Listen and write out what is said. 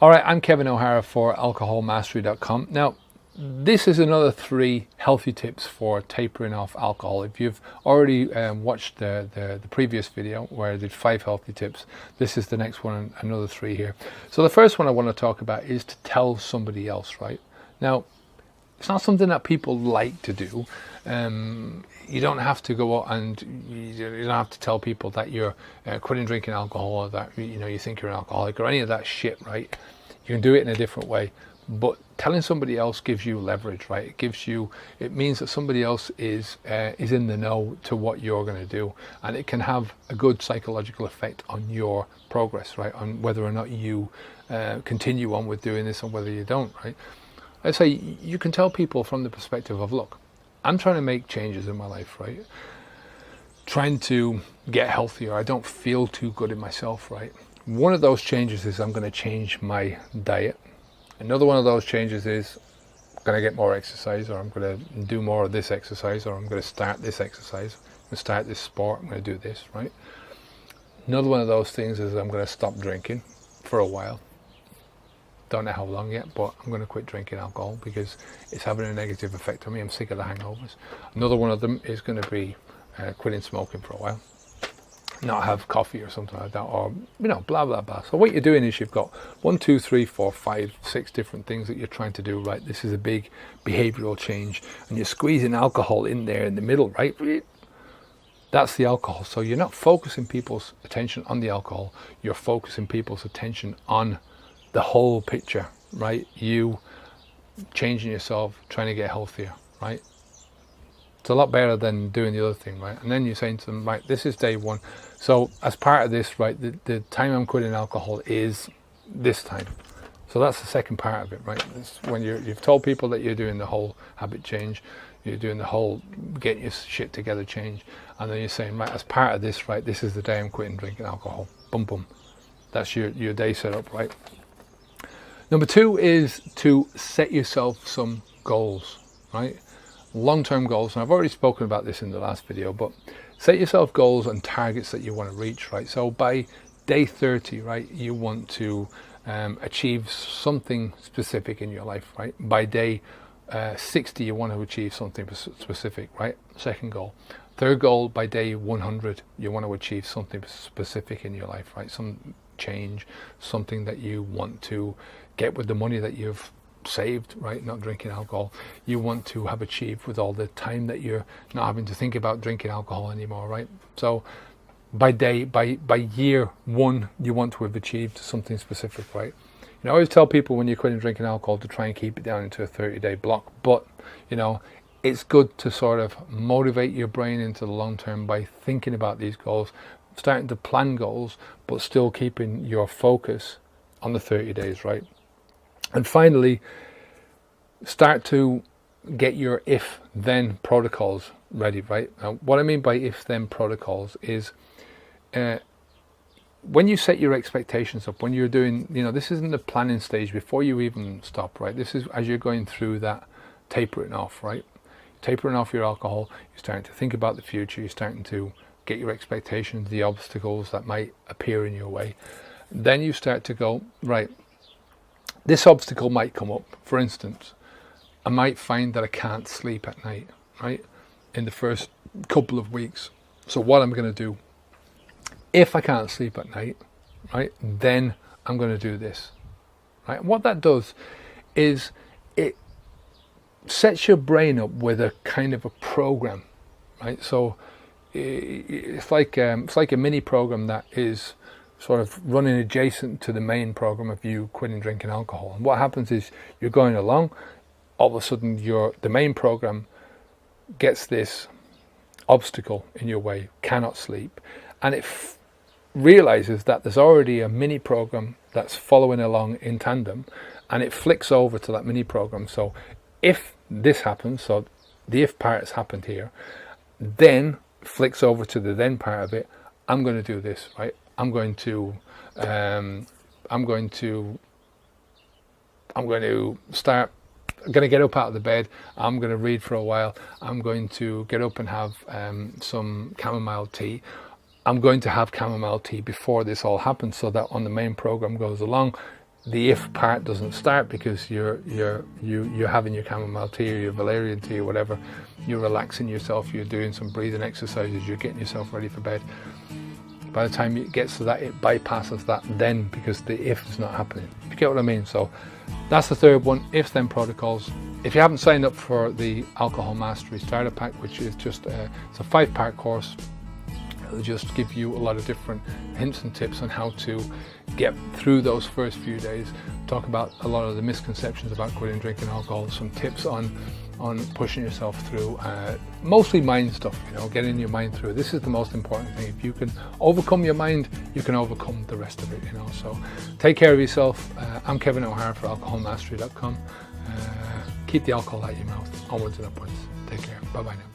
All right, I'm Kevin O'Hara for alcoholmastery.com. Now, this is another 3 healthy tips for tapering off alcohol. If you've already watched the previous video where I did 5 healthy tips, this is the next one, another 3 here. So the first one I want to talk about is to tell somebody else, right? Now, it's not something that people like to do. You don't have to go out and you don't have to tell people that you're quitting drinking alcohol, or that you think you're an alcoholic, or any of that shit, right? You can do it in a different way, but telling somebody else gives you leverage, right? It means that somebody else is in the know to what you're going to do, and it can have a good psychological effect on your progress, right? On whether or not you continue on with doing this and whether you don't, right? Let's say you can tell people from the perspective of, look, I'm trying to make changes in my life, right? Trying to get healthier. I don't feel too good in myself, right? One of those changes is I'm going to change my diet. Another one of those changes is I'm going to get more exercise, or I'm going to do more of this exercise, or I'm going to start this exercise, I'm going to start this sport, I'm going to do this, right? Another one of those things is I'm going to stop drinking for a while. Don't know how long yet, but I'm going to quit drinking alcohol because it's having a negative effect on me. I'm sick of the hangovers. Another one of them is going to be quitting smoking for a while. Not have coffee or something like that, or blah blah blah. So what you're doing is you've got 1, 2, 3, 4, 5, 6 different things that you're trying to do, right? This is a big behavioral change, and you're squeezing alcohol in there in the middle, right? That's the alcohol. So you're not focusing people's attention on the alcohol, you're focusing people's attention on the whole picture, right? You changing yourself, trying to get healthier, right? It's a lot better than doing the other thing, right? And then you're saying to them, right, this is day 1. So as part of this, right, the time I'm quitting alcohol is this time. So that's the second part of it, right? It's when you've told people that you're doing the whole habit change, you're doing the whole getting your shit together change, and then you're saying, right, as part of this, right, this is the day I'm quitting drinking alcohol. Boom, boom. That's your day set up, right? Number 2 is to set yourself some goals, right? Long-term goals, and I've already spoken about this in the last video, but set yourself goals and targets that you want to reach, right? So by day 30, right, you want to achieve something specific in your life, right? By day 60, you want to achieve something specific, right? Second goal. Third goal, by day 100, you want to achieve something specific in your life, right? Some change, something that you want to get with the money that you've saved, right? Not drinking alcohol. You want to have achieved with all the time that you're not having to think about drinking alcohol anymore, right? So by year 1, you want to have achieved something specific, right? I always tell people when you're quitting drinking alcohol to try and keep it down into a 30-day block, but it's good to sort of motivate your brain into the long term by thinking about these goals, starting to plan goals, but still keeping your focus on the 30 days, right? And finally, start to get your if-then protocols ready, right? Now, what I mean by if-then protocols is when you set your expectations up, when you're doing, this isn't the planning stage before you even stop, right? This is as you're going through that tapering off, right? Tapering off your alcohol, you're starting to think about the future, you're starting to get your expectations, the obstacles that might appear in your way. Then you start to go, right, this obstacle might come up. For instance, I might find that I can't sleep at night, right? In the first couple of weeks. So what I'm going to do, if I can't sleep at night, right, then I'm going to do this, right? And what that does is it sets your brain up with a kind of a program, right? So it's like a mini program that is sort of running adjacent to the main program of you quitting drinking alcohol. And what happens is you're going along, all of a sudden the main program gets this obstacle in your way, cannot sleep, and it realizes that there's already a mini program that's following along in tandem, and it flicks over to that mini program. So if this happens, so the if part has happened here, then flicks over to the then part of it. I'm going to do this, right? I'm going to start. I'm going to get up out of the bed. I'm going to read for a while. I'm going to get up and have some chamomile tea. I'm going to have chamomile tea before this all happens, so that on the main program goes along, the if part doesn't start, because you're having your chamomile tea or your valerian tea or whatever. You're relaxing yourself, you're doing some breathing exercises, you're getting yourself ready for bed. By the time it gets to that, it bypasses that then, because the if is not happening. You get what I mean? So that's the third one, ifs then protocols. If you haven't signed up for the Alcohol Mastery Starter Pack, which is just it's a 5-part course, it'll just give you a lot of different hints and tips on how to get through those first few days. Talk about a lot of the misconceptions about quitting drinking alcohol, some tips on pushing yourself through, mostly mind stuff, getting your mind through. This is the most important thing. If you can overcome your mind, you can overcome the rest of it, So take care of yourself. I'm Kevin O'Hara for alcoholmastery.com. Keep the alcohol out of your mouth, onwards and upwards. Take care. Bye bye now.